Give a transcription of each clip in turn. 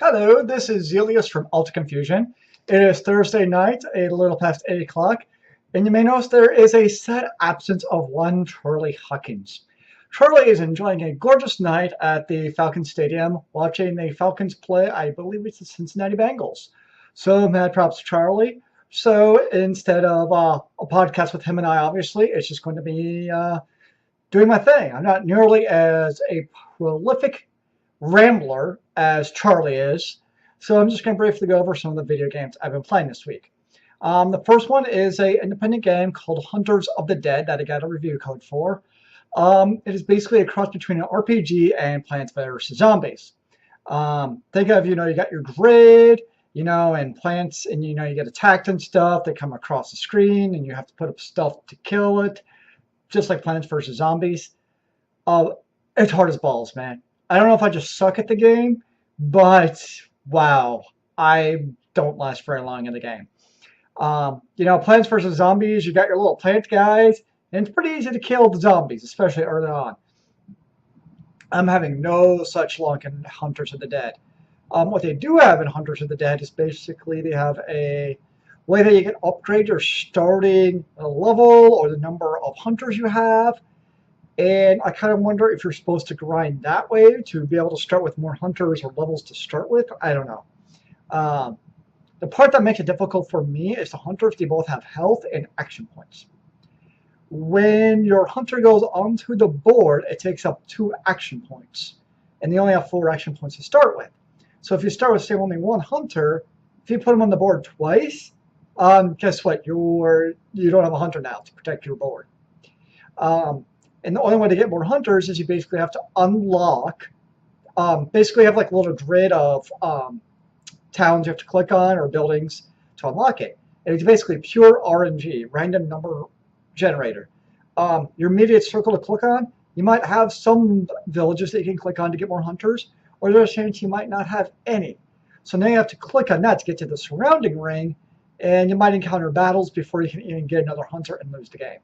Hello, this is Zealeus from Alta Confusion. It is Thursday night, a little past 8 o'clock, and you may notice there is a sad absence of one Charlie Huckins. Charlie is enjoying a gorgeous night at the Falcons Stadium, watching the Falcons play, I believe it's the Cincinnati Bengals. So mad props to Charlie. So instead of a podcast with him and I, obviously, it's just going to be doing my thing. I'm not nearly as a prolific rambler as Charlie is. So I'm just going to briefly go over some of the video games I've been playing this week. The first one is an independent game called Hunters of the Dead that I got a review code for. It is basically a cross between an RPG and Plants vs. Zombies. Think of, you got your grid, and plants, and, you get attacked and stuff. They come across the screen, and you have to put up stuff to kill it, just like Plants vs. Zombies. It's hard as balls, man. I don't know if I just suck at the game, but wow, I don't last very long in the game. Plants vs. Zombies, you got your little plant guys, and it's pretty easy to kill the zombies, especially early on. I'm having no such luck in Hunters of the Dead. What they do have in Hunters of the Dead is basically they have a way that you can upgrade your starting level or the number of hunters you have. And I kind of wonder if you're supposed to grind that way to be able to start with more hunters or levels to start with. I don't know. The part that makes it difficult for me is the hunters, they both have health and action points. When your hunter goes onto the board, it takes up 2 action points. And they only have 4 action points to start with. So if you start with, say, only 1 hunter, if you put them on the board twice, guess what? You don't have a hunter now to protect your board. And the only way to get more hunters is you basically have to unlock, basically have like a little grid of towns you have to click on or buildings to unlock it. And it's basically pure RNG, random number generator. Your immediate circle to click on, you might have some villages that you can click on to get more hunters, or there's a chance you might not have any. So now you have to click on that to get to the surrounding ring, and you might encounter battles before you can even get another hunter and lose the game.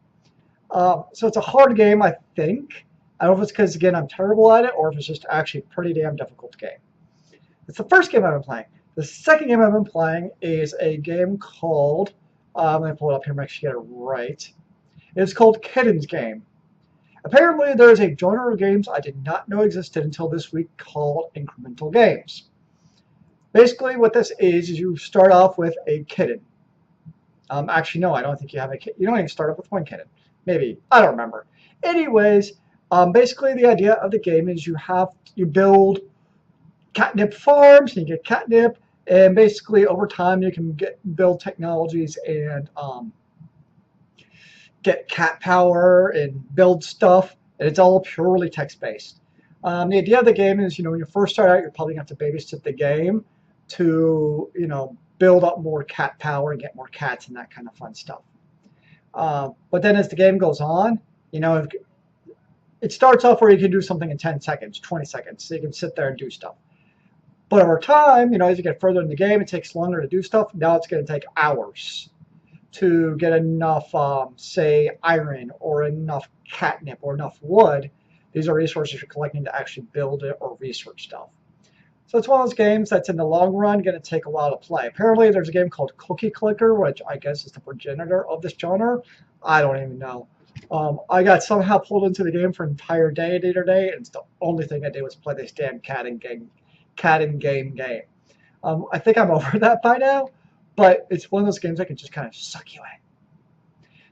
So it's a hard game, I think. I don't know if it's because, again, I'm terrible at it or if it's just actually a pretty damn difficult game. It's the first game I've been playing. The second game I've been playing is a game called, I'm going to pull it up here and make sure you get it right. It's called Kittens Game. Apparently, there is a genre of games I did not know existed until this week called incremental games. Basically, what this is you start off with a kitten. Actually, no, I don't think you have a kitten. You don't even start off with 1 kitten. Maybe. I don't remember. Anyways, basically the idea of the game is you build catnip farms, and you get catnip, and basically over time you can build technologies and get cat power and build stuff, and it's all purely text-based. The idea of the game is, when you first start out, you're probably going to have to babysit the game to, build up more cat power and get more cats and that kind of fun stuff. But then as the game goes on, it starts off where you can do something in 10 seconds, 20 seconds, so you can sit there and do stuff. But over time, as you get further in the game, it takes longer to do stuff. Now it's going to take hours to get enough, say, iron or enough catnip or enough wood. These are resources you're collecting to actually build it or research stuff. So it's one of those games that's in the long run going to take a while to play. Apparently there's a game called Cookie Clicker, which I guess is the progenitor of this genre. I don't even know. I got somehow pulled into the game for an entire day the other day, and it's the only thing I did was play this damn cat and game game. I think I'm over that by now, but it's one of those games that can just kind of suck you in.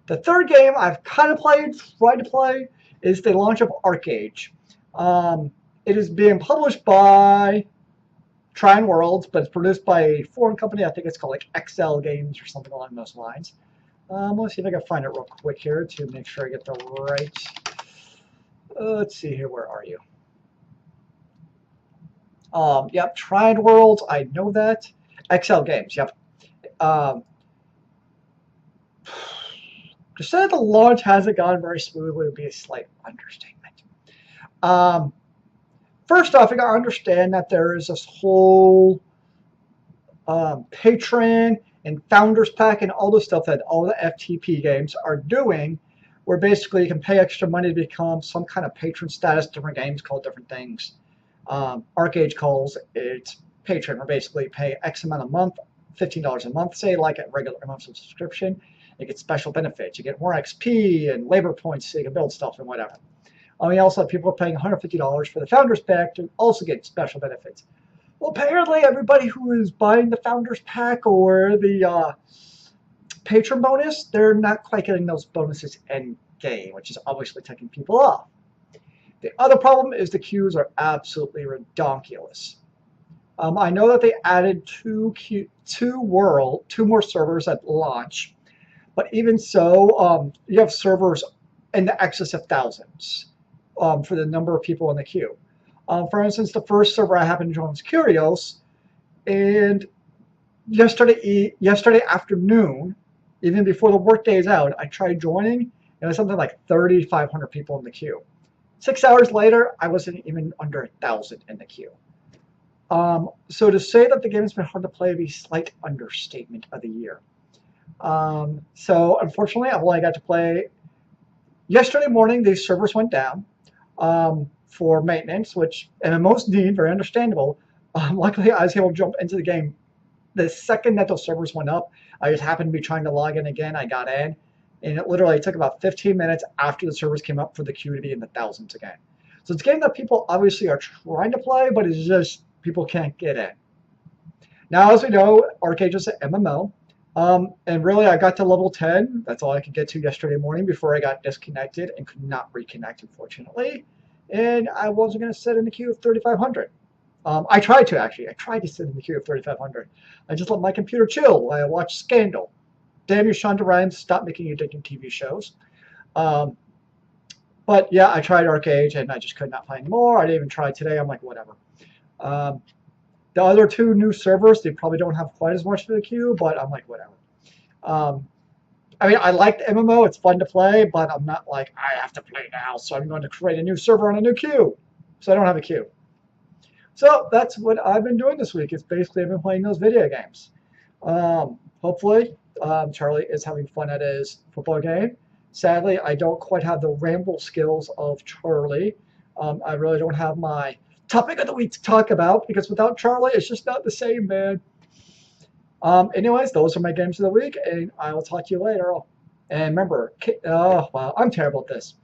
The third game I've kind of tried to play, is the launch of ArcheAge. It is being published by Trying Worlds, but it's produced by a foreign company. I think it's called like XL Games or something along those lines. Let's see if I can find it real quick here to make sure I get the right. Let's see here. Where are you? Yep, Trying Worlds. I know that. XL Games. Yep. To say the launch hasn't gone very smoothly would be a slight understatement. First off, you got to understand that there is this whole patron and founders pack and all the stuff that all the FTP games are doing, where basically you can pay extra money to become some kind of patron status. Different games call different things. ArcheAge calls it patron, or basically pay X amount a month, $15 a month, say, like a regular monthly subscription. You get special benefits. You get more XP and labor points so you can build stuff and whatever. We also have people paying $150 for the Founders Pack to also get special benefits. Well, apparently everybody who is buying the Founders Pack or the patron bonus, they're not quite getting those bonuses in game, which is obviously taking people off. The other problem is the queues are absolutely redonkulous. I know that they added two more servers at launch, but even so, you have servers in the excess of thousands for the number of people in the queue. For instance, the first server I happened to join was Curios, and yesterday afternoon, even before the workday is out, I tried joining, and it was something like 3,500 people in the queue. 6 hours later, I wasn't even under 1,000 in the queue. So to say that the game has been hard to play would be a slight understatement of the year. So unfortunately, I've only got to play. Yesterday morning, these servers went down for maintenance, which MMOs need, very understandable. Luckily, I was able to jump into the game the second that those servers went up. I just happened to be trying to log in again. I got in, and it literally took about 15 minutes after the servers came up for the queue to be in the thousands again. So it's a game that people obviously are trying to play, but it's just people can't get in. Now, as we know, ArcheAge is an MMO. And really, I got to level 10. That's all I could get to yesterday morning before I got disconnected and could not reconnect, unfortunately. And I wasn't going to sit in the queue of 3,500. I tried to, actually. I tried to sit in the queue of 3,500. I just let my computer chill while I watched Scandal. Damn you, Shonda Rhimes, stop making addicting TV shows. But yeah, I tried ArcheAge, and I just could not find more. I didn't even try today. I'm like, whatever. The other two new servers, they probably don't have quite as much for the queue, but I'm like, whatever. I mean, I like the MMO. It's fun to play, but I'm not like, I have to play now, so I'm going to create a new server on a new queue. So I don't have a queue. So that's what I've been doing this week. It's basically I've been playing those video games. Hopefully, Charlie is having fun at his football game. Sadly, I don't quite have the ramble skills of Charlie. I really don't have my topic of the week to talk about, because without Charlie, it's just not the same, man. Anyways, those are my games of the week, and I will talk to you later. And remember, oh, wow, I'm terrible at this.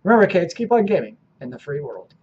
Remember, kids, keep on gaming in the free world.